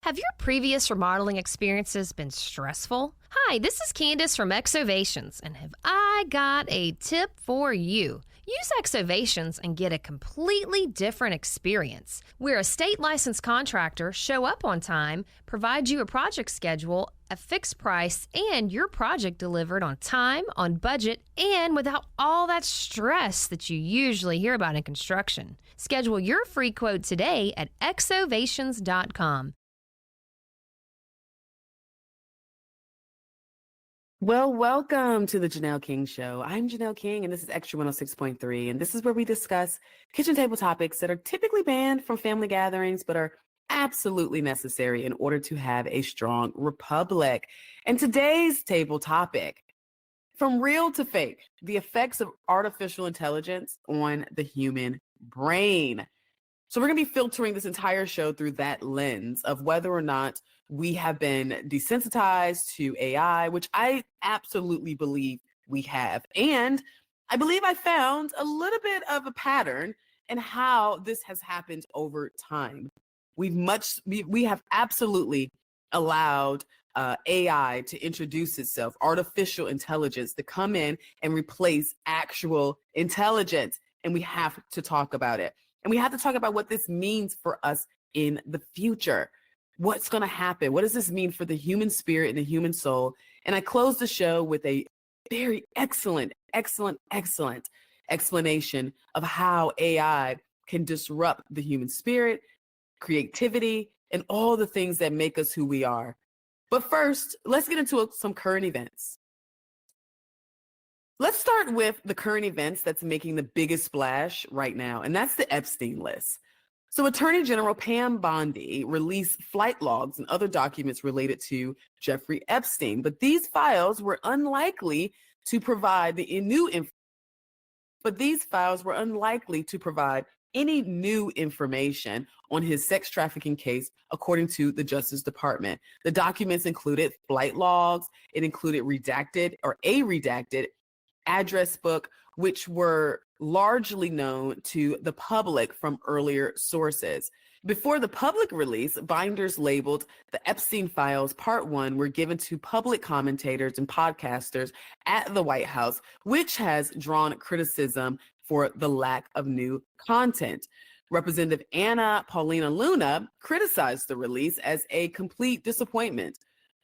Have your previous remodeling experiences been stressful? Hi, this is Candace from Exovations, and have I got a tip for you? Use Exovations and get a completely different experience. We're a state licensed contractor, show up on time, provide you a project schedule, a fixed price, and your project delivered on time, on budget, and without all that stress that you usually hear about in construction. Schedule your free quote today at exovations.com. Well, welcome to the Janelle King Show. I'm Janelle King, and this is Extra 106.3, and this is where we discuss kitchen table topics that are typically banned from family gatherings, but are absolutely necessary in order to have a strong republic. And today's table topic, from real to fake, the effects of artificial intelligence on the human brain. So we're going to be filtering this entire show through that lens of whether or not we have been desensitized to AI, which I absolutely believe we have. And I believe I found a little bit of a pattern in how this has happened over time. We have absolutely allowed AI to introduce itself, artificial intelligence to come in and replace actual intelligence. And we have to talk about it. And we have to talk about what this means for us in the future. What's going to happen? What does this mean for the human spirit and the human soul? And I close the show with a very excellent explanation of how AI can disrupt the human spirit, creativity, and all the things that make us who we are. But first, let's get into some current events. Let's start with the current events that's making the biggest splash right now, and that's the Epstein list. So Attorney General Pam Bondi released flight logs and other documents related to Jeffrey Epstein, but these files were unlikely to provide any new information on his sex trafficking case, according to the Justice Department. The documents included flight logs, it included a redacted address book, which were largely known to the public from earlier sources. Before the public release, binders labeled the Epstein Files Part 1 were given to public commentators and podcasters at the White House, which has drawn criticism for the lack of new content. Representative Anna Paulina Luna criticized the release as a complete disappointment,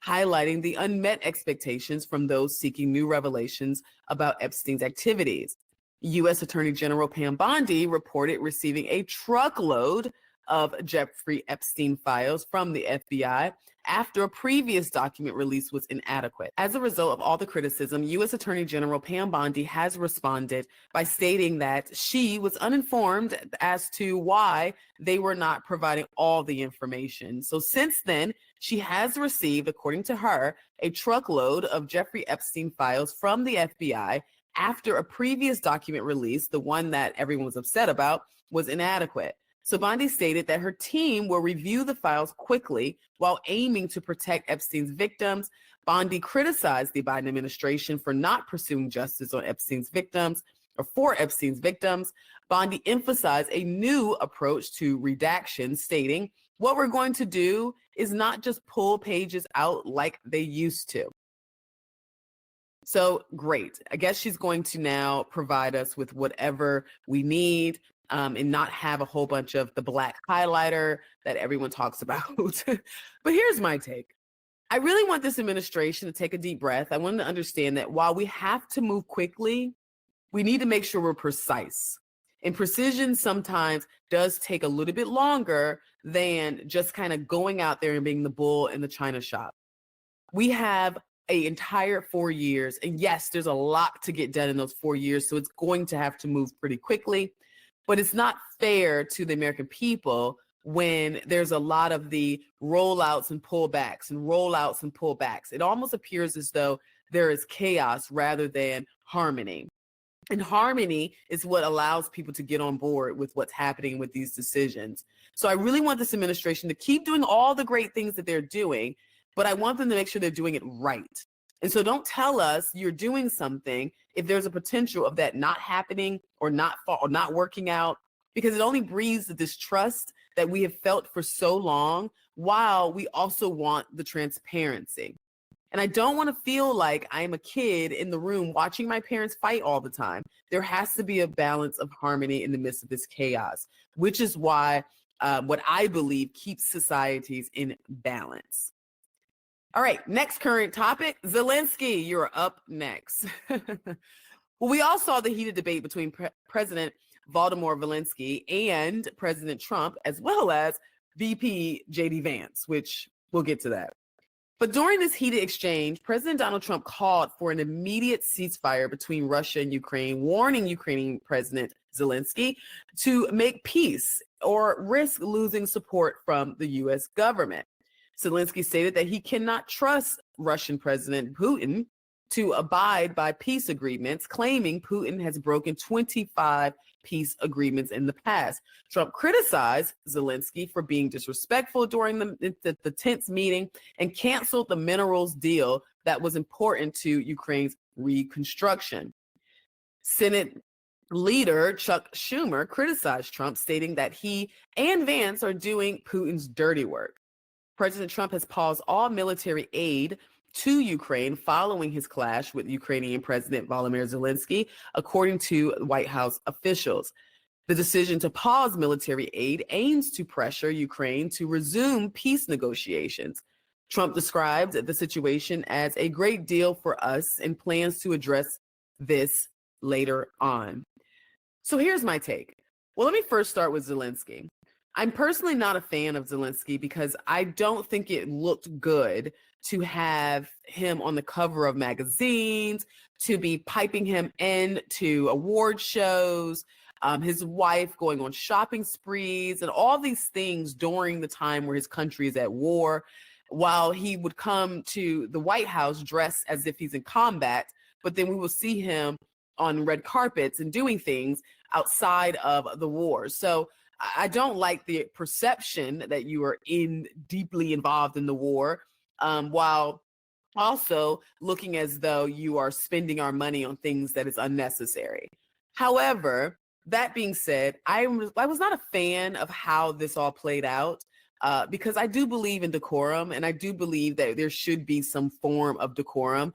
highlighting the unmet expectations from those seeking new revelations about Epstein's activities. U.S. Attorney General Pam Bondi reported receiving a truckload of Jeffrey Epstein files from the FBI after a previous document release was inadequate. As a result of all the criticism, U.S. Attorney General Pam Bondi has responded by stating that she was uninformed as to why they were not providing all the information. So since then, she has received, according to her, a truckload of Jeffrey Epstein files from the FBI after a previous document release, the one that everyone was upset about, was inadequate. So Bondi stated that her team will review the files quickly while aiming to protect Epstein's victims. Bondi criticized the Biden administration for not pursuing justice on Epstein's victims or for Epstein's victims. Bondi emphasized a new approach to redaction, stating, "What we're going to do is not just pull pages out like they used to." So great. I guess she's going to now provide us with whatever we need and not have a whole bunch of the black highlighter that everyone talks about. But here's my take. I really want this administration to take a deep breath. I want them to understand that while we have to move quickly, we need to make sure we're precise. And precision sometimes does take a little bit longer than just kind of going out there and being the bull in the china shop. We have an entire 4 years. And yes, there's a lot to get done in those 4 years. So it's going to have to move pretty quickly. But it's not fair to the American people when there's a lot of the rollouts and pullbacks and rollouts and pullbacks. It almost appears as though there is chaos rather than harmony. And harmony is what allows people to get on board with what's happening with these decisions. So I really want this administration to keep doing all the great things that they're doing, but I want them to make sure they're doing it right. And so don't tell us you're doing something if there's a potential of that not happening or not working out, because it only breeds the distrust that we have felt for so long while we also want the transparency. And I don't want to feel like I'm a kid in the room watching my parents fight all the time. There has to be a balance of harmony in the midst of this chaos, which is why what I believe keeps societies in balance. All right, next current topic, Zelensky, you're up next. Well, we all saw the heated debate between President Volodymyr Zelensky and President Trump, as well as VP JD Vance, which we'll get to that. But during this heated exchange, President Donald Trump called for an immediate ceasefire between Russia and Ukraine, warning Ukrainian President Zelensky to make peace or risk losing support from the U.S. government. Zelensky stated that he cannot trust Russian President Putin to abide by peace agreements, claiming Putin has broken 25 peace agreements in the past. Trump criticized Zelensky for being disrespectful during the tense meeting and canceled the minerals deal that was important to Ukraine's reconstruction. Senate leader Chuck Schumer criticized Trump, stating that he and Vance are doing Putin's dirty work. President Trump has paused all military aid to Ukraine following his clash with Ukrainian President Volodymyr Zelensky, according to White House officials. The decision to pause military aid aims to pressure Ukraine to resume peace negotiations. Trump described the situation as a great deal for us and plans to address this later on. So here's my take. Well, let me first start with Zelensky. I'm personally not a fan of Zelensky because I don't think it looked good to have him on the cover of magazines, to be piping him in to award shows, his wife going on shopping sprees, and all these things during the time where his country is at war, while he would come to the White House dressed as if he's in combat, but then we will see him on red carpets and doing things outside of the war. So I don't like the perception that you are deeply involved in the war, while also looking as though you are spending our money on things that is unnecessary. However, that being said, I was not a fan of how this all played out, because I do believe in decorum, and I do believe that there should be some form of decorum.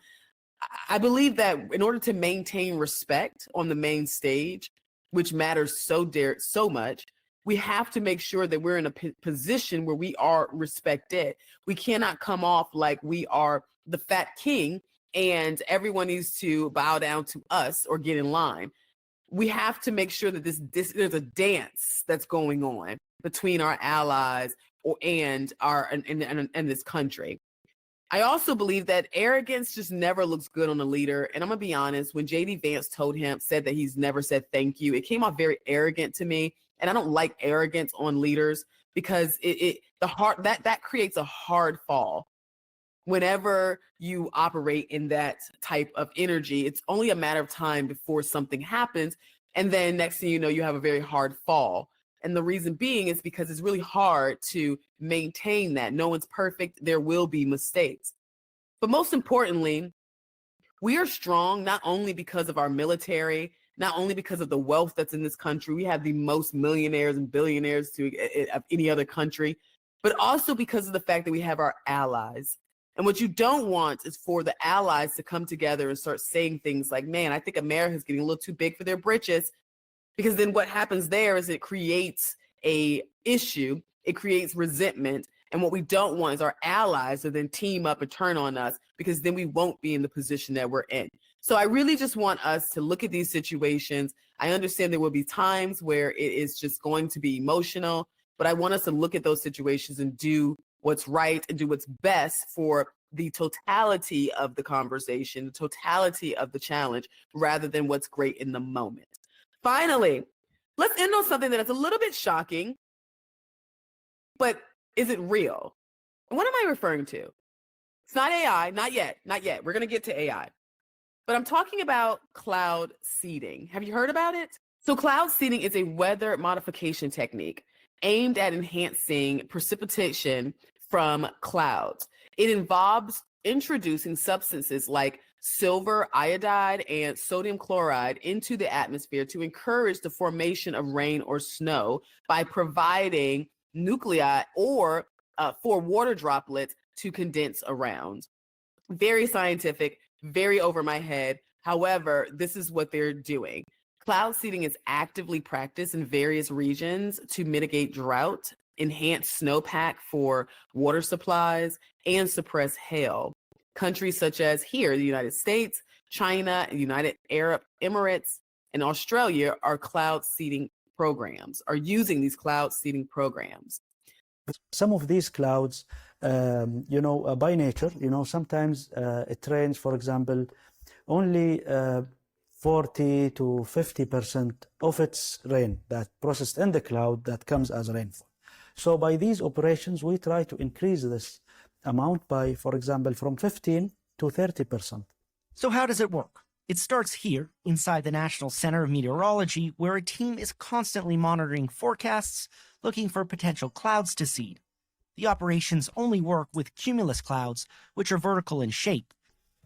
I believe that in order to maintain respect on the main stage, which matters so much, we have to make sure that we're in a position where we are respected. We cannot come off like we are the fat king and everyone needs to bow down to us or get in line. We have to make sure that there's a dance that's going on between our allies and this country. I also believe that arrogance just never looks good on a leader. And I'm gonna be honest, when JD Vance said that he's never said thank you, it came off very arrogant to me. And I don't like arrogance on leaders because that creates a hard fall. Whenever you operate in that type of energy, it's only a matter of time before something happens. And then next thing you know, you have a very hard fall. And the reason being is because it's really hard to maintain that. No one's perfect. There will be mistakes. But most importantly, we are strong not only because of our military, not only because of the wealth that's in this country. We have the most millionaires and billionaires of any other country, but also because of the fact that we have our allies. And what you don't want is for the allies to come together and start saying things like, man, I think America's getting a little too big for their britches. Because then what happens there is it creates a issue, it creates resentment. And what we don't want is our allies to then team up and turn on us, because then we won't be in the position that we're in. So I really just want us to look at these situations. I understand there will be times where it is just going to be emotional, but I want us to look at those situations and do what's right and do what's best for the totality of the conversation, the totality of the challenge, rather than what's great in the moment. Finally, let's end on something that is a little bit shocking, but is it real? What am I referring to? It's not AI, not yet. We're going to get to AI. But I'm talking about cloud seeding. Have you heard about it? So cloud seeding is a weather modification technique aimed at enhancing precipitation from clouds. It involves introducing substances like silver iodide and sodium chloride into the atmosphere to encourage the formation of rain or snow by providing nuclei or for water droplets to condense around. Very scientific, very over my head. However, this is what they're doing. Cloud seeding is actively practiced in various regions to mitigate drought, enhance snowpack for water supplies, and suppress hail. Countries such as here, the United States, China, United Arab Emirates, and Australia are cloud seeding programs, are using these cloud seeding programs. Some of these clouds, by nature, sometimes it rains, for example, only 40 to 50% of its rain that processed in the cloud that comes as rainfall. So by these operations, we try to increase this amount by, for example, from 15 to 30%. So how does it work? It starts here, inside the National Center of Meteorology, where a team is constantly monitoring forecasts, looking for potential clouds to seed. The operations only work with cumulus clouds, which are vertical in shape.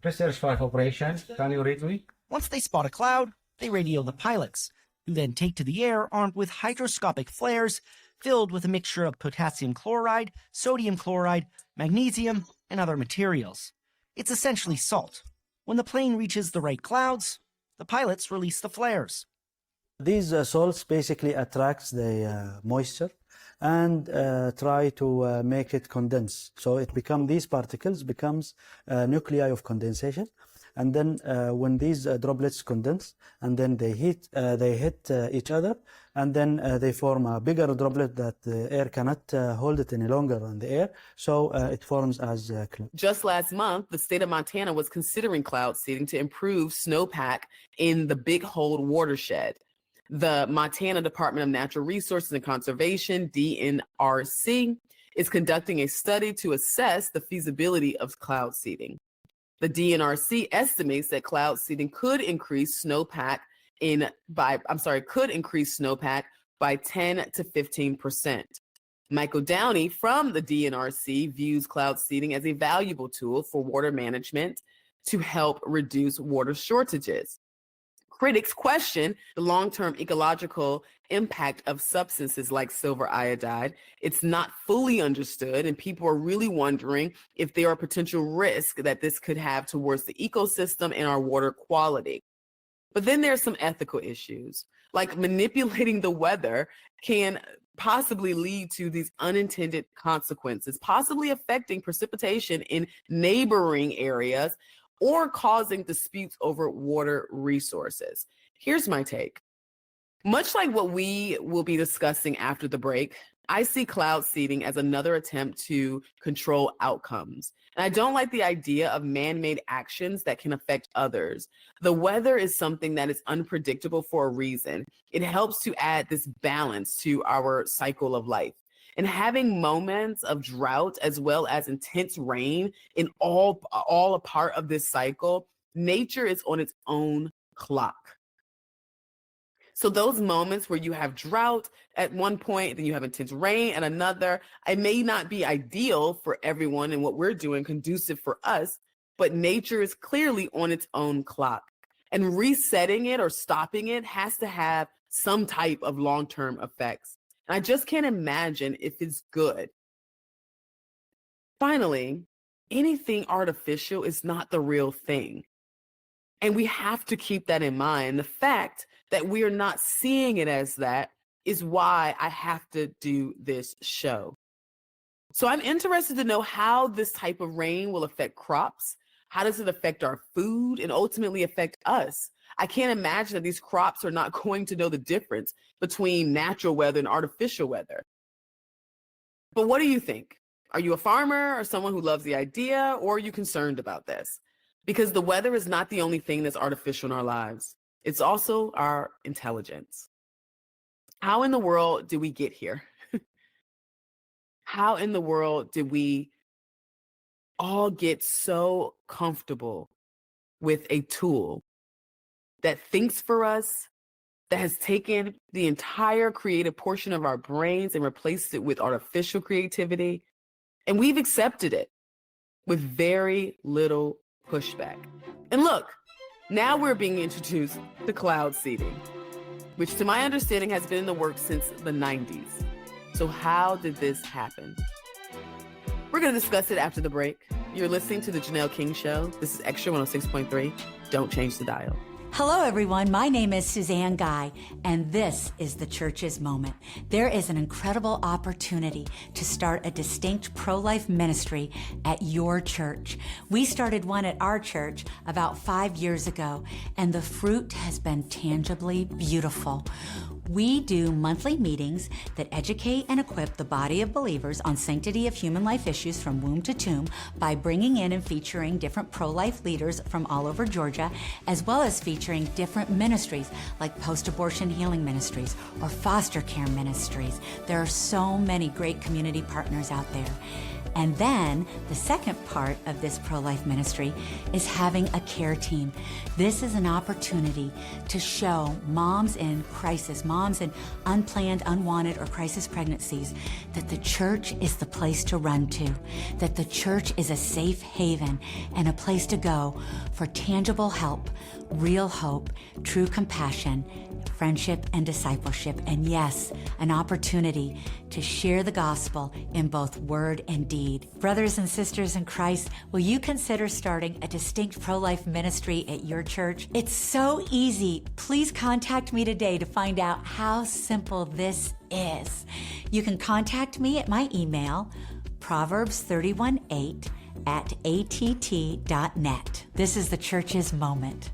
Research 5 operation, can you read me? Once they spot a cloud, they radio the pilots, who then take to the air armed with hydroscopic flares filled with a mixture of potassium chloride, sodium chloride, magnesium, and other materials. It's essentially salt. When the plane reaches the right clouds, the pilots release the flares. These salts basically attracts the moisture and try to make it condense. So these particles becomes nuclei of condensation. And then when these droplets condense, and then they hit each other, and then they form a bigger droplet that the air cannot hold it any longer in the air. So it forms as cloud. Just last month, the state of Montana was considering cloud seeding to improve snowpack in the Big Hole watershed. The Montana Department of Natural Resources and Conservation, DNRC, is conducting a study to assess the feasibility of cloud seeding. The DNRC estimates that cloud seeding could increase snowpack by 10 to 15%. Michael Downey from the DNRC views cloud seeding as a valuable tool for water management to help reduce water shortages. Critics question the long-term ecological impact of substances like silver iodide. It's not fully understood, and people are really wondering if there are potential risks that this could have towards the ecosystem and our water quality. But then there's some ethical issues, like manipulating the weather can possibly lead to these unintended consequences, possibly affecting precipitation in neighboring areas or causing disputes over water resources. Here's my take. Much like what we will be discussing after the break, I see cloud seeding as another attempt to control outcomes. And I don't like the idea of man-made actions that can affect others. The weather is something that is unpredictable for a reason. It helps to add this balance to our cycle of life. And having moments of drought as well as intense rain in all a part of this cycle, nature is on its own clock. So those moments where you have drought at one point, then you have intense rain at another, it may not be ideal for everyone and what we're doing conducive for us, but nature is clearly on its own clock. And resetting it or stopping it has to have some type of long-term effects. And I just can't imagine if it's good. Finally, anything artificial is not the real thing. And we have to keep that in mind. The fact that we are not seeing it as that is why I have to do this show. So I'm interested to know how this type of rain will affect crops. How does it affect our food and ultimately affect us? I can't imagine that these crops are not going to know the difference between natural weather and artificial weather. But what do you think? Are you a farmer or someone who loves the idea, or are you concerned about this? Because the weather is not the only thing that's artificial in our lives. It's also our intelligence. How in the world did we get here? How in the world did we all get so comfortable with a tool that thinks for us, that has taken the entire creative portion of our brains and replaced it with artificial creativity? And we've accepted it with very little pushback. And look, now we're being introduced to cloud seeding, which to my understanding has been in the works since the 90s. So how did this happen? We're going to discuss it after the break. You're listening to The Janelle King Show. This is Extra 106.3. Don't change the dial. Hello, everyone. My name is Suzanne Guy, and this is the Church's Moment. There is an incredible opportunity to start a distinct pro-life ministry at your church. We started one at our church about 5 years ago, and the fruit has been tangibly beautiful. We do monthly meetings that educate and equip the body of believers on sanctity of human life issues from womb to tomb by bringing in and featuring different pro-life leaders from all over Georgia, as well as featuring different ministries like post-abortion healing ministries or foster care ministries. There are so many great community partners out there. And then the second part of this pro-life ministry is having a care team. This is an opportunity to show moms in crisis, moms in unplanned, unwanted, or crisis pregnancies, that the church is the place to run to, that the church is a safe haven and a place to go for tangible help, real hope, true compassion, friendship, and discipleship. And yes, an opportunity to share the gospel in both word and deed. Brothers and sisters in Christ, will you consider starting a distinct pro-life ministry at your church? It's so easy. Please contact me today to find out how simple this is. You can contact me at my email, proverbs31:8@att.net. This is the Church's Moment.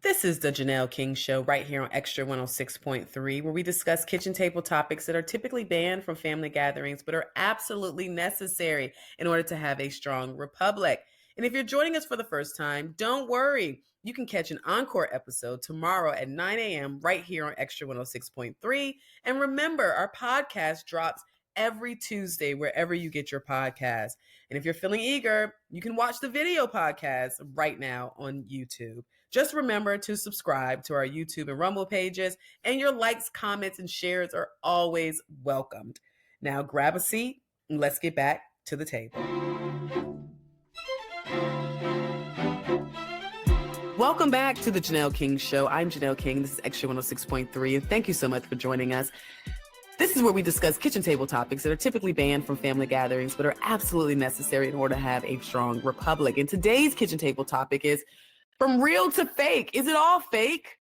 This is the Janelle King Show right here on Extra 106.3, where we discuss kitchen table topics that are typically banned from family gatherings, but are absolutely necessary in order to have a strong republic. And if you're joining us for the first time, don't worry. You can catch an encore episode tomorrow at 9 a.m. right here on Extra 106.3. And remember, our podcast drops every Tuesday wherever you get your podcast. And if you're feeling eager, you can watch the video podcast right now on YouTube. Just remember to subscribe to our YouTube and Rumble pages, and your likes, comments, and shares are always welcomed. Now grab a seat and let's get back to the table. Welcome back to the Janelle King Show. I'm Janelle King. This is Extra 106.3, and thank you so much for joining us. This is where we discuss kitchen table topics that are typically banned from family gatherings, but are absolutely necessary in order to have a strong republic. And today's kitchen table topic is from real to fake. Is it all fake?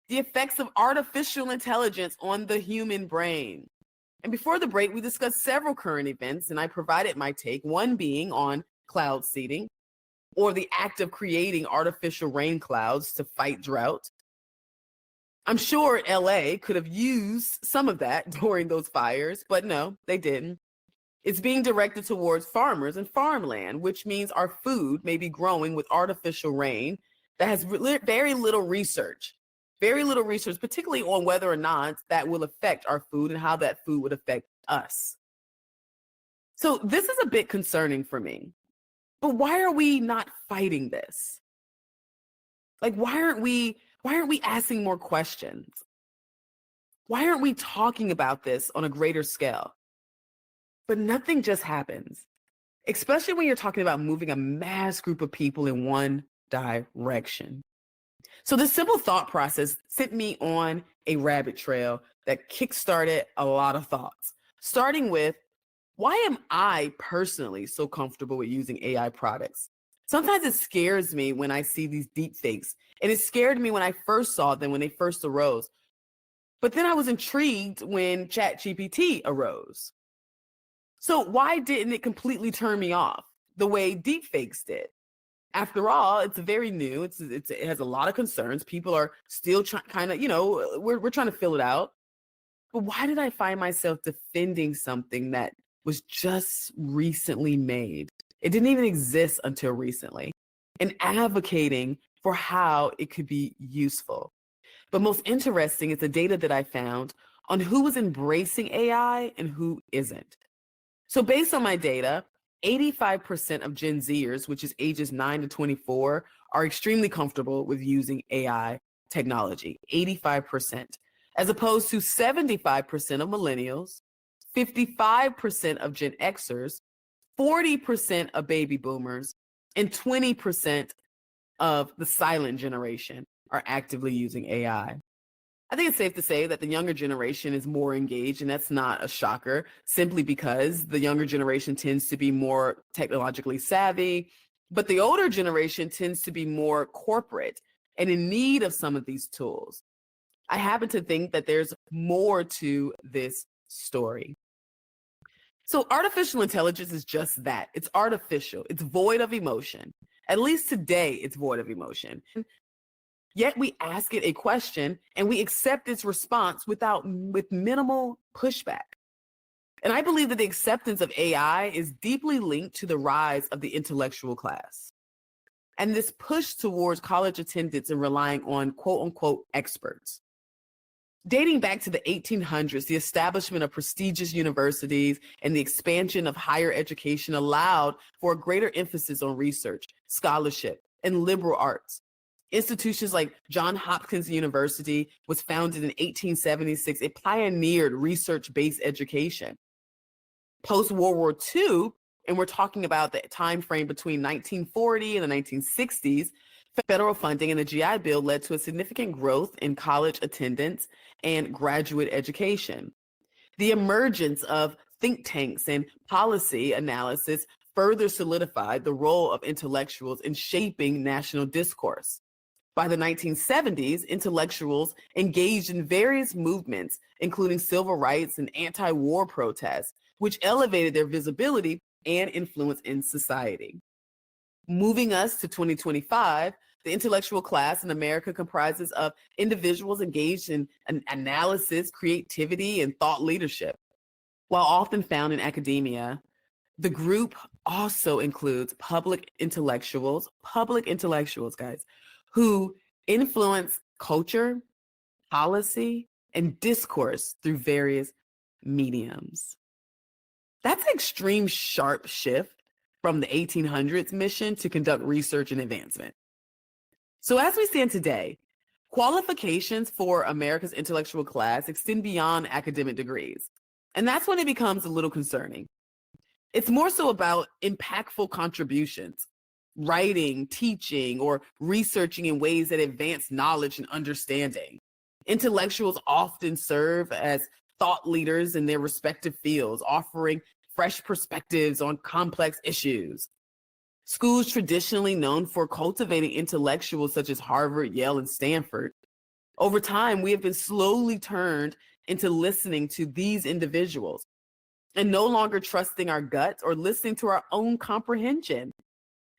The effects of artificial intelligence on the human brain. And before the break, we discussed several current events, and I provided my take, one being on cloud seeding, or the act of creating artificial rain clouds to fight drought. I'm sure LA could have used some of that during those fires, but no, they didn't. It's being directed towards farmers and farmland, which means our food may be growing with artificial rain that has very little research, particularly on whether or not that will affect our food and how that food would affect us. So this is a bit concerning for me. But why are we not fighting this? Like, why aren't we asking more questions? Why aren't we talking about this on a greater scale? But nothing just happens, especially when you're talking about moving a mass group of people in one direction. So this simple thought process sent me on a rabbit trail that kickstarted a lot of thoughts, starting with, why am I personally so comfortable with using AI products? Sometimes it scares me when I see these deep fakes, and it scared me when I first saw them, when they first arose. But then I was intrigued when ChatGPT arose. So why didn't it completely turn me off the way deep fakes did? After all, it's very new. It has a lot of concerns. People are still trying to, we're trying to fill it out. But why did I find myself defending something that was just recently made? It didn't even exist until recently, and advocating for how it could be useful. But most interesting is the data that I found on who was embracing AI and who isn't. So based on my data, 85% of Gen Zers, which is ages 9 to 24, are extremely comfortable with using AI technology, 85%, as opposed to 75% of millennials, 55% of Gen Xers, 40% of baby boomers, and 20% of the silent generation are actively using AI. I think it's safe to say that the younger generation is more engaged, and that's not a shocker, simply because the younger generation tends to be more technologically savvy, but the older generation tends to be more corporate and in need of some of these tools. I happen to think that there's more to this story. So artificial intelligence is just that. It's artificial. It's void of emotion. At least today, it's void of emotion. Yet we ask it a question and we accept its response with minimal pushback. And I believe that the acceptance of AI is deeply linked to the rise of the intellectual class. And this push towards college attendance and relying on quote unquote experts. Dating back to the 1800s, the establishment of prestigious universities and the expansion of higher education allowed for a greater emphasis on research, scholarship, and liberal arts. Institutions like Johns Hopkins University was founded in 1876. It pioneered research-based education. Post-World War II, and we're talking about the time frame between 1940 and the 1960s, federal funding and the GI Bill led to a significant growth in college attendance and graduate education. The emergence of think tanks and policy analysis further solidified the role of intellectuals in shaping national discourse. By the 1970s, intellectuals engaged in various movements, including civil rights and anti-war protests, which elevated their visibility and influence in society. Moving us to 2025, the intellectual class in America comprises of individuals engaged in analysis, creativity, and thought leadership. While often found in academia, the group also includes public intellectuals, guys, who influence culture, policy, and discourse through various mediums. That's an extreme sharp shift from the 1800s mission to conduct research and advancement. So as we stand today, qualifications for America's intellectual class extend beyond academic degrees. And that's when it becomes a little concerning. It's more so about impactful contributions, writing, teaching, or researching in ways that advance knowledge and understanding. Intellectuals often serve as thought leaders in their respective fields, offering fresh perspectives on complex issues. Schools traditionally known for cultivating intellectuals such as Harvard, Yale, and Stanford. Over time, we have been slowly turned into listening to these individuals and no longer trusting our guts or listening to our own comprehension.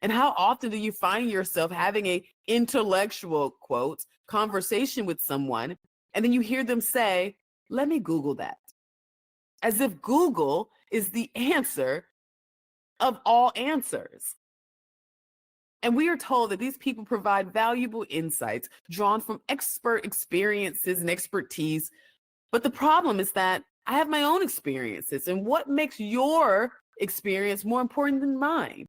And how often do you find yourself having a intellectual, quote, conversation with someone, and then you hear them say, let me Google that, as if Google is the answer of all answers. And we are told that these people provide valuable insights drawn from expert experiences and expertise. But the problem is that I have my own experiences, and what makes your experience more important than mine?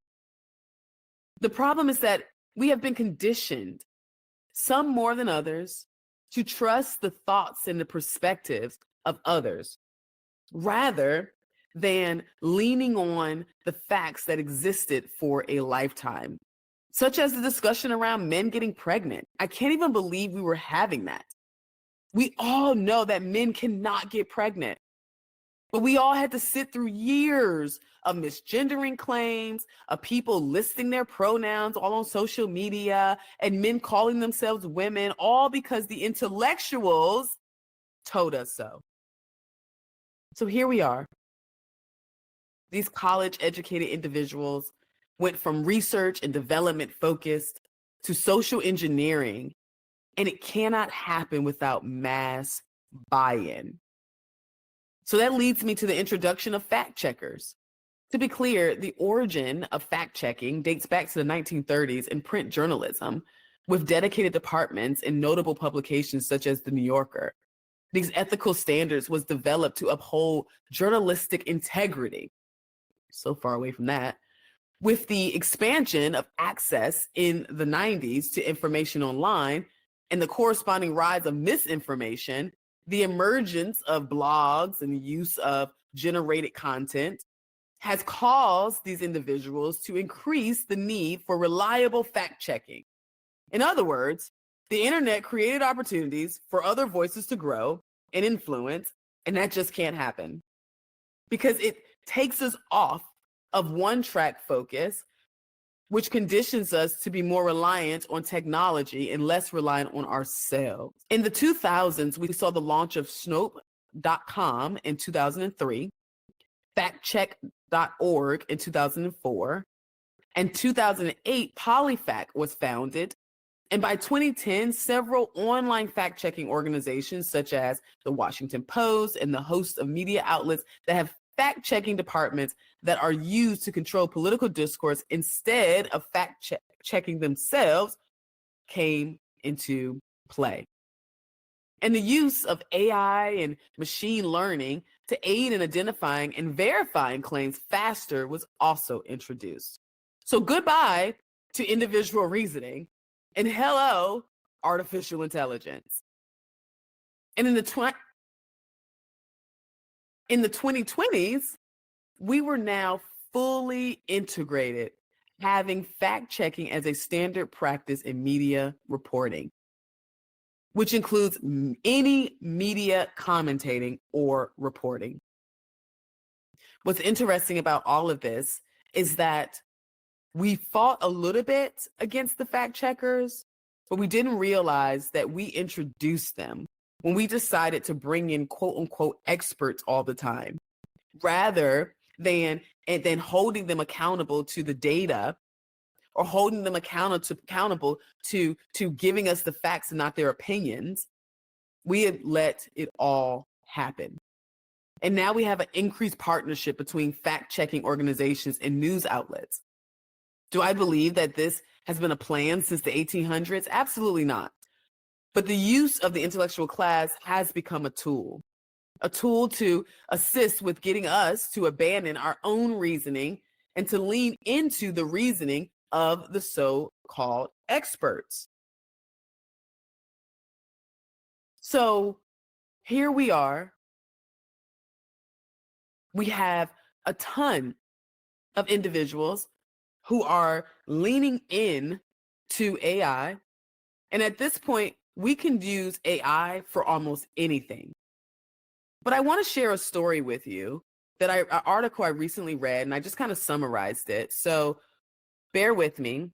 The problem is that we have been conditioned, some more than others, to trust the thoughts and the perspectives of others, rather than leaning on the facts that existed for a lifetime, such as the discussion around men getting pregnant. I can't even believe we were having that. We all know that men cannot get pregnant, but we all had to sit through years of misgendering claims, of people listing their pronouns all on social media, and men calling themselves women, all because the intellectuals told us so. So here we are. These college-educated individuals went from research and development focused to social engineering, and it cannot happen without mass buy-in. So that leads me to the introduction of fact checkers. To be clear, the origin of fact checking dates back to the 1930s in print journalism, with dedicated departments in notable publications such as The New Yorker. These ethical standards was developed to uphold journalistic integrity. So far away from that. With the expansion of access in the 90s to information online and the corresponding rise of misinformation, the emergence of blogs and the use of generated content has caused these individuals to increase the need for reliable fact checking. In other words, The internet created opportunities for other voices to grow and influence, and that just can't happen because it takes us off of one track focus, which conditions us to be more reliant on technology and less reliant on ourselves. In the 2000s, we saw the launch of Snopes.com in 2003, factcheck.org in 2004, and 2008, PolyFact was founded. And by 2010, several online fact-checking organizations such as the Washington Post and the host of media outlets that have fact-checking departments that are used to control political discourse instead of fact-checking themselves came into play. And the use of AI and machine learning to aid in identifying and verifying claims faster was also introduced. So goodbye to individual reasoning and hello, artificial intelligence. And in the 2020s, we were now fully integrated, having fact-checking as a standard practice in media reporting, which includes any media commentating or reporting. What's interesting about all of this is that we fought a little bit against the fact checkers, but we didn't realize that we introduced them when we decided to bring in quote unquote experts all the time, rather than holding them accountable to the data or holding them accountable to giving us the facts and not their opinions. We had let it all happen. And now we have an increased partnership between fact-checking organizations and news outlets. Do I believe that this has been a plan since the 1800s? Absolutely not. But the use of the intellectual class has become a tool to assist with getting us to abandon our own reasoning and to lean into the reasoning of the so-called experts. So here we are. We have a ton of individuals who are leaning in to AI. And at this point, we can use AI for almost anything. But I want to share a story with you an article I recently read, and I just kind of summarized it. So bear with me.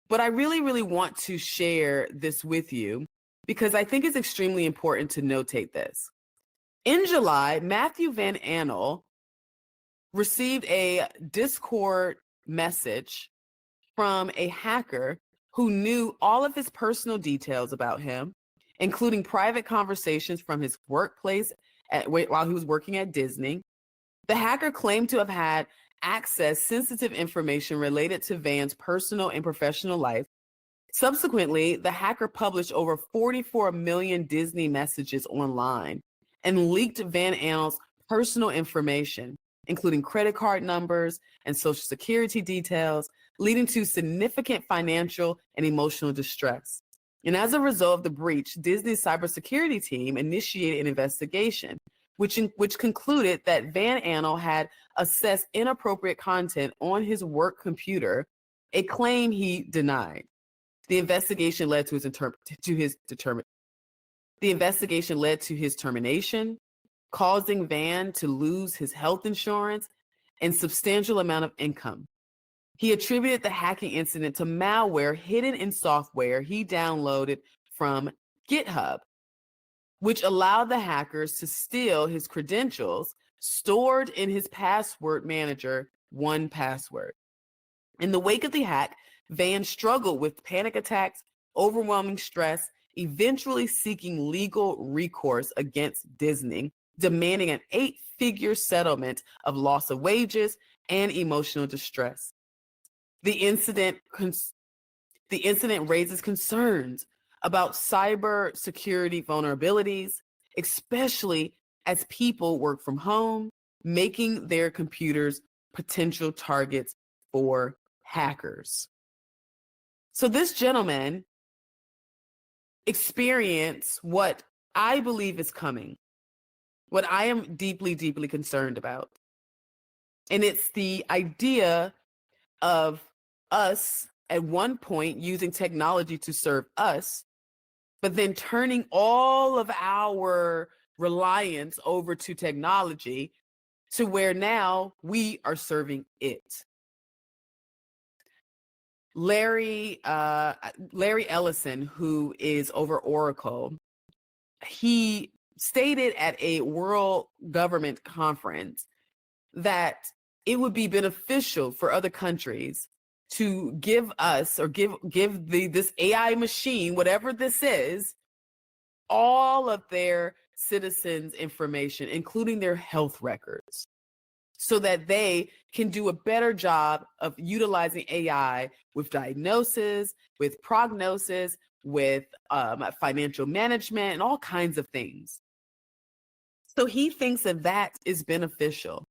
But I really, really want to share this with you because I think it's extremely important to notate this. In July, Matthew Van Annel received a Discord message from a hacker who knew all of his personal details about him, including private conversations from his workplace while he was working at Disney. The hacker claimed to have had access sensitive information related to Van's personal and professional life. Subsequently, the hacker published over 44 million Disney messages online and leaked Van Annel's personal information, including credit card numbers and social security details, leading to significant financial and emotional distress. And as a result of the breach, Disney's cybersecurity team initiated an investigation, which concluded that Van Annel had assessed inappropriate content on his work computer, a claim he denied. The investigation led to his termination, causing Van to lose his health insurance and substantial amount of income. He attributed the hacking incident to malware hidden in software he downloaded from GitHub, which allowed the hackers to steal his credentials stored in his password manager, 1Password. In the wake of the hack, Van struggled with panic attacks, overwhelming stress, eventually seeking legal recourse against Disney, demanding an 8-figure settlement of loss of wages and emotional distress. The incident raises concerns about cyber security vulnerabilities, especially as people work from home, making their computers potential targets for hackers. So this gentleman experienced what I believe is coming, what I am deeply, deeply concerned about. And it's the idea of us at one point using technology to serve us, but then turning all of our reliance over to technology to where now we are serving it. Larry Ellison, who is over Oracle, he stated at a world government conference that it would be beneficial for other countries to give us or give this AI machine, whatever this is, all of their citizens' information, including their health records, so that they can do a better job of utilizing AI with diagnosis, with prognosis, with financial management, and all kinds of things. So he thinks that that is beneficial,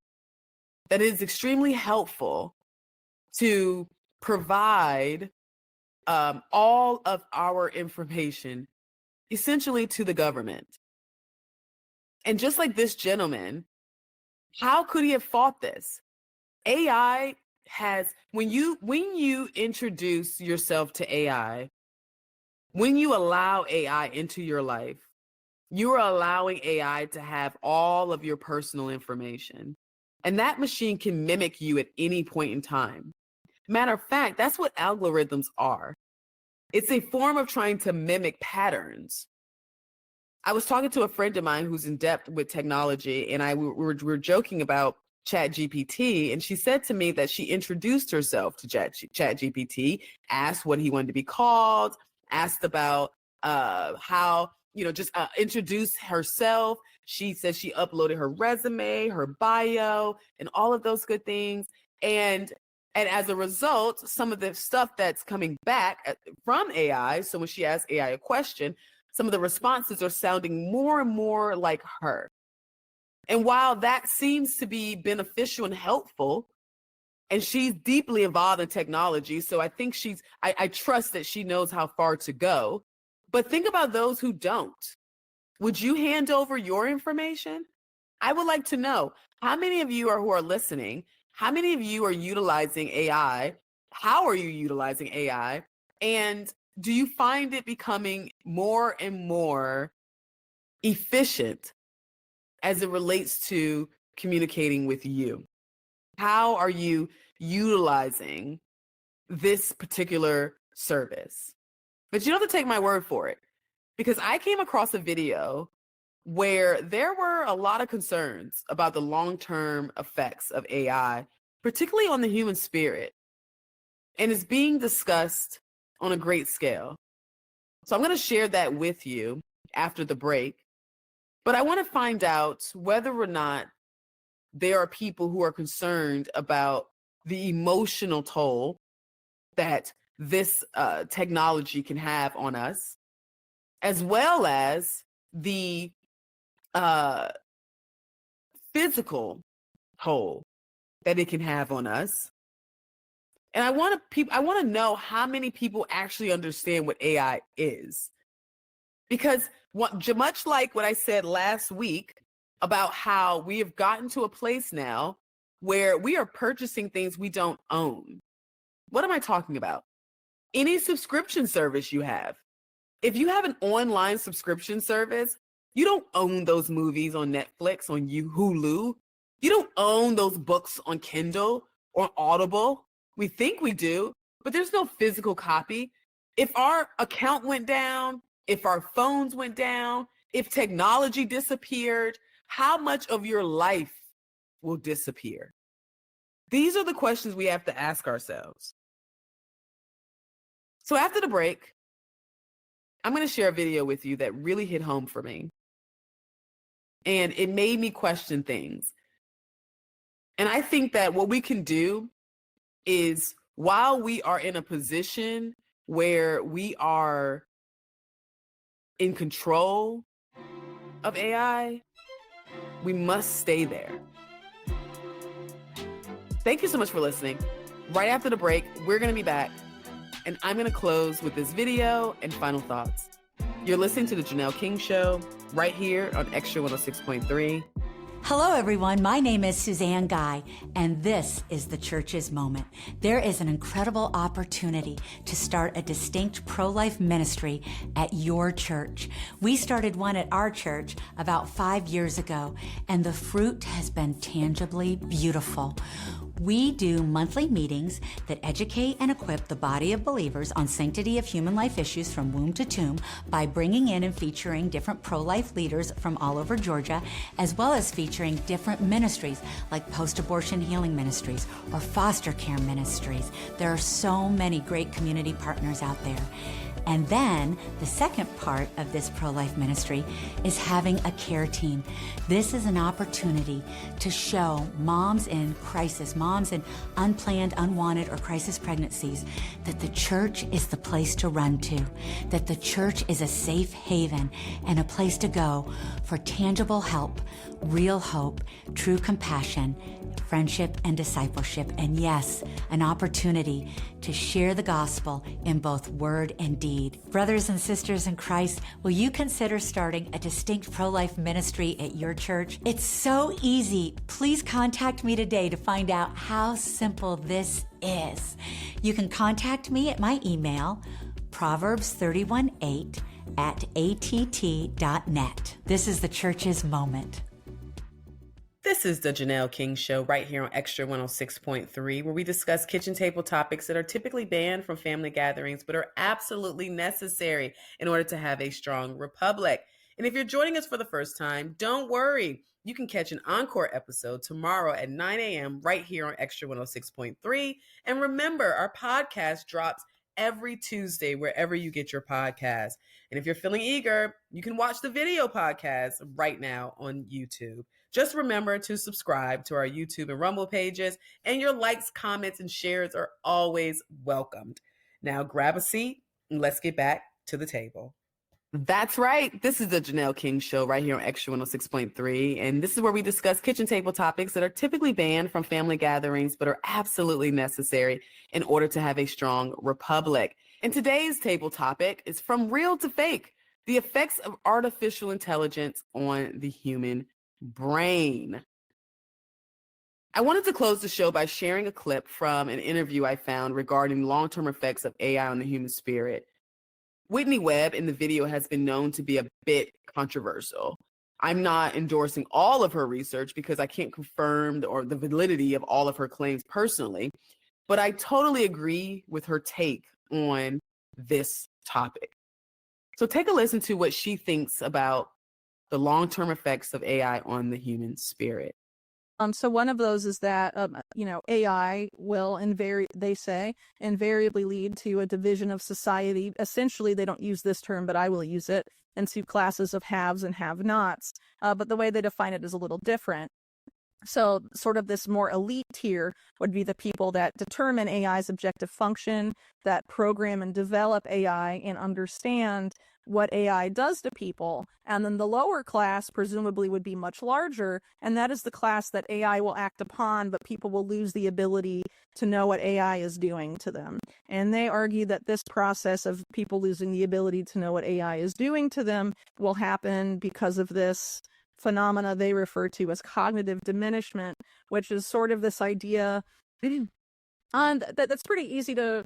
that it is extremely helpful to provide all of our information essentially to the government. And just like this gentleman, how could he have fought this? AI has, when you introduce yourself to AI, when you allow AI into your life, you are allowing AI to have all of your personal information. And that machine can mimic you at any point in time. Matter of fact, that's what algorithms are. It's a form of trying to mimic patterns. I was talking to a friend of mine who's in depth with technology, and we were joking about ChatGPT, and she said to me that she introduced herself to ChatGPT, asked what he wanted to be called, asked about how, just introduce herself. She said she uploaded her resume, her bio, and all of those good things. And as a result, some of the stuff that's coming back from AI, so when she asks AI a question, some of the responses are sounding more and more like her. And while that seems to be beneficial and helpful, and she's deeply involved in technology, so I think I trust that she knows how far to go. But think about those who don't. Would you hand over your information? I would like to know, how many of you who are listening, how many of you are utilizing AI? How are you utilizing AI? And do you find it becoming more and more efficient as it relates to communicating with you? How are you utilizing this particular service? But you don't have to take my word for it, because I came across a video where there were a lot of concerns about the long-term effects of AI, particularly on the human spirit. And it's being discussed on a great scale. So I'm going to share that with you after the break. But I want to find out whether or not there are people who are concerned about the emotional toll that this technology can have on us, as well as the physical toll that it can have on us. And I want to know how many people actually understand what AI is. Because much like what I said last week about how we have gotten to a place now where we are purchasing things we don't own. What am I talking about? Any subscription service you have. If you have an online subscription service, you don't own those movies on Netflix, on Hulu. You don't own those books on Kindle or Audible. We think we do, but there's no physical copy. If our account went down, if our phones went down, if technology disappeared, how much of your life will disappear? These are the questions we have to ask ourselves. So after the break, I'm going to share a video with you that really hit home for me. And it made me question things. And I think that what we can do is, while we are in a position where we are in control of AI, we must stay there. Thank you so much for listening. Right after the break, we're going to be back, and I'm going to close with this video and final thoughts. You're listening to The Janelle King Show right here on Extra 106.3. Hello, everyone. My name is Suzanne Guy, and this is the Church's Moment. There is an incredible opportunity to start a distinct pro-life ministry at your church. We started one at our church about 5 years ago, and the fruit has been tangibly beautiful. We do monthly meetings that educate and equip the body of believers on sanctity of human life issues from womb to tomb by bringing in and featuring different pro-life leaders from all over Georgia, as well as featuring different ministries like post-abortion healing ministries or foster care ministries. There are so many great community partners out there. And then the second part of this pro-life ministry is having a care team. This is an opportunity to show moms in crisis, moms in unplanned, unwanted, or crisis pregnancies that the church is the place to run to, that the church is a safe haven and a place to go for tangible help, real hope, true compassion, friendship, and discipleship. And yes, an opportunity to share the gospel in both word and deed. Brothers and sisters in Christ, will you consider starting a distinct pro-life ministry at your church? It's so easy. Please contact me today to find out how simple this is. You can contact me at my email, proverbs31:8@att.net. This is the Church's Moment. This is the Janelle King Show right here on Extra 106.3, where we discuss kitchen table topics that are typically banned from family gatherings, but are absolutely necessary in order to have a strong republic. And if you're joining us for the first time, don't worry. You can catch an encore episode tomorrow at 9 a.m. right here on Extra 106.3. And remember, our podcast drops every Tuesday wherever you get your podcast. And if you're feeling eager, you can watch the video podcast right now on YouTube. Just remember to subscribe to our YouTube and Rumble pages, and your likes, comments, and shares are always welcomed. Now grab a seat and let's get back to the table. That's right. This is the Janelle King Show right here on Extra 106.3. And this is where we discuss kitchen table topics that are typically banned from family gatherings, but are absolutely necessary in order to have a strong republic. And today's table topic is From Real to Fake: The Effects of Artificial Intelligence on the Human Brain. I wanted to close the show by sharing a clip from an interview I found regarding long-term effects of AI on the human spirit. Whitney Webb in the video has been known to be a bit controversial. I'm not endorsing all of her research because I can't confirm the validity of all of her claims personally, but I totally agree with her take on this topic. So take a listen to what she thinks about the long-term effects of AI on the human spirit. So one of those is that, AI will they say, invariably lead to a division of society. Essentially, they don't use this term, but I will use it, into classes of haves and have-nots. But the way they define it is a little different. So sort of this more elite tier would be the people that determine AI's objective function, that program and develop AI and understand what AI does to people. And then the lower class presumably would be much larger, and that is the class that AI will act upon, but people will lose the ability to know what AI is doing to them. And they argue that this process of people losing the ability to know what AI is doing to them will happen because of this phenomena they refer to as cognitive diminishment, which is sort of this idea that's pretty easy to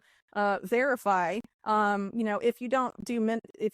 verify. If you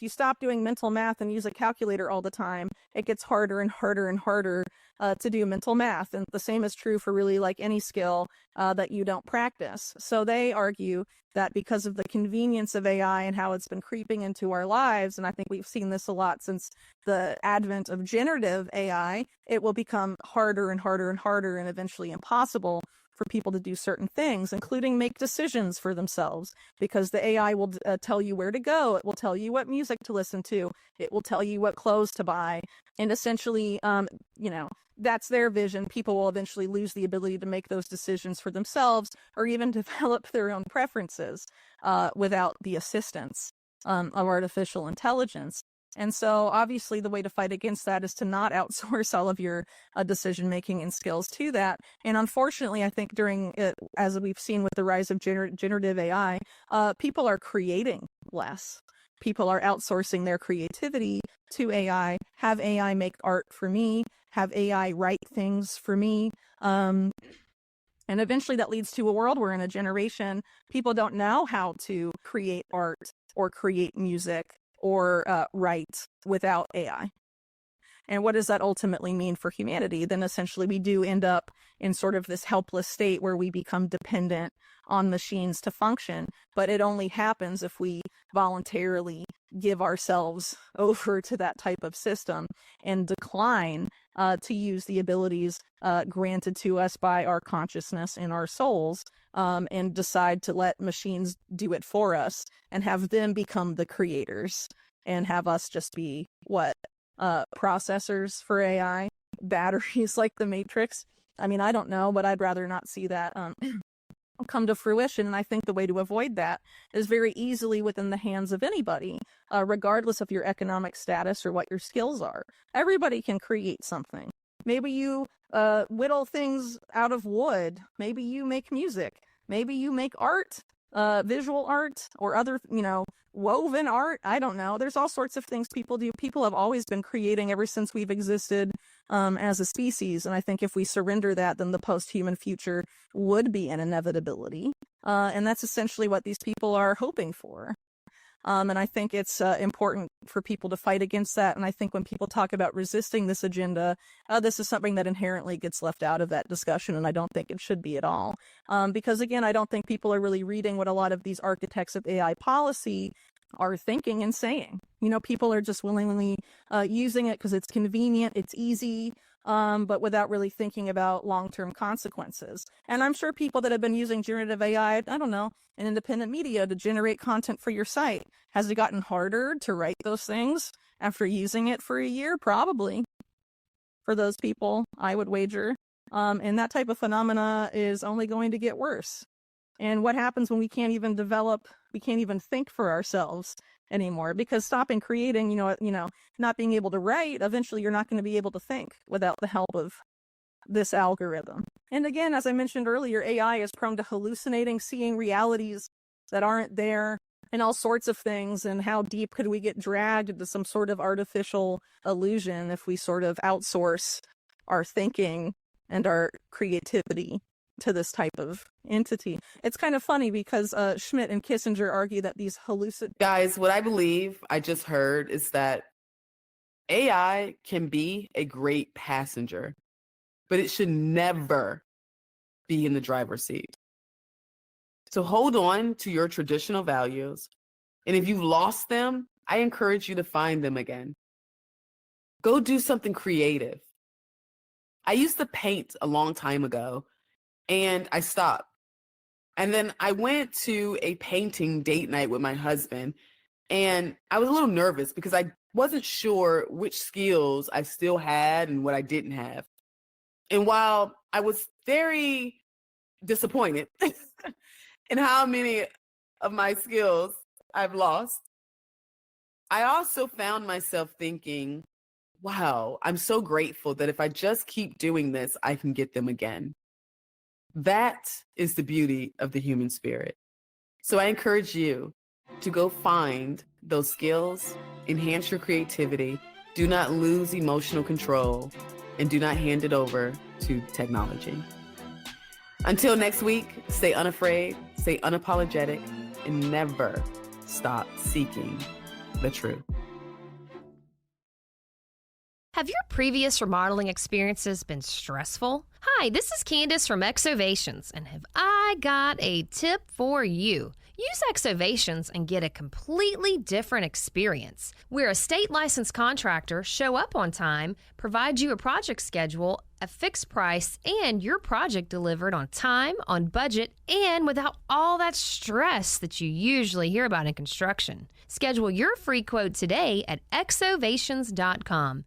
stop doing mental math and use a calculator all the time, it gets harder and harder and harder to do mental math. And the same is true for really like any skill that you don't practice. So they argue that because of the convenience of AI and how it's been creeping into our lives, and I think we've seen this a lot since the advent of generative AI, it will become harder and harder and harder and eventually impossible for people to do certain things, including make decisions for themselves, because the AI will tell you where to go. It will tell you what music to listen to. It will tell you what clothes to buy. And essentially, that's their vision. People will eventually lose the ability to make those decisions for themselves or even develop their own preferences without the assistance of artificial intelligence. And so obviously the way to fight against that is to not outsource all of your decision-making and skills to that. And unfortunately, I think as we've seen with the rise of generative AI, people are creating less. People are outsourcing their creativity to AI, have AI make art for me, have AI write things for me. And eventually that leads to a world where in a generation, people don't know how to create art or create music or write without AI. And what does that ultimately mean for humanity? Then essentially we do end up in sort of this helpless state where we become dependent on machines to function. But it only happens if we voluntarily give ourselves over to that type of system and decline to use the abilities granted to us by our consciousness and our souls, and decide to let machines do it for us and have them become the creators and have us just be processors for AI, batteries like the Matrix. I mean, I don't know, but I'd rather not see that come to fruition. And I think the way to avoid that is very easily within the hands of anybody, regardless of your economic status or what your skills are. Everybody can create something. Maybe you whittle things out of wood. Maybe you make music. Maybe you make art, visual art, or other, woven art. I don't know. There's all sorts of things people do. People have always been creating ever since we've existed as a species. And I think if we surrender that, then the post-human future would be an inevitability. And that's essentially what these people are hoping for. And I think it's important for people to fight against that. And I think when people talk about resisting this agenda, this is something that inherently gets left out of that discussion. And I don't think it should be at all. Because again, I don't think people are really reading what a lot of these architects of AI policy are thinking and saying. People are just willingly using it because it's convenient, it's easy, but without really thinking about long-term consequences. And I'm sure people that have been using generative AI, I don't know, in independent media to generate content for your site, has it gotten harder to write those things after using it for a year? Probably. For those people, I would wager. And that type of phenomena is only going to get worse. And what happens when we can't even think for ourselves anymore? Because stopping creating, not being able to write, eventually you're not going to be able to think without the help of this algorithm. And again, as I mentioned earlier, AI is prone to hallucinating, seeing realities that aren't there, and all sorts of things. And how deep could we get dragged into some sort of artificial illusion if we sort of outsource our thinking and our creativity to this type of entity? It's kind of funny because Schmidt and Kissinger argue that these Guys, what I believe I just heard is that AI can be a great passenger, but it should never be in the driver's seat. So hold on to your traditional values. And if you've lost them, I encourage you to find them again. Go do something creative. I used to paint a long time ago, and I stopped. And then I went to a painting date night with my husband, and I was a little nervous because I wasn't sure which skills I still had and what I didn't have. And while I was very disappointed in how many of my skills I've lost, I also found myself thinking, wow, I'm so grateful that if I just keep doing this, I can get them again. That is the beauty of the human spirit. So I encourage you to go find those skills, enhance your creativity, do not lose emotional control, and do not hand it over to technology. Until next week, stay unafraid, stay unapologetic, and never stop seeking the truth. Have your previous remodeling experiences been stressful? Hi, this is Candace from Exovations, and have I got a tip for you? Use Exovations and get a completely different experience. We're a state licensed contractor, show up on time, provide you a project schedule, a fixed price, and your project delivered on time, on budget, and without all that stress that you usually hear about in construction. Schedule your free quote today at exovations.com.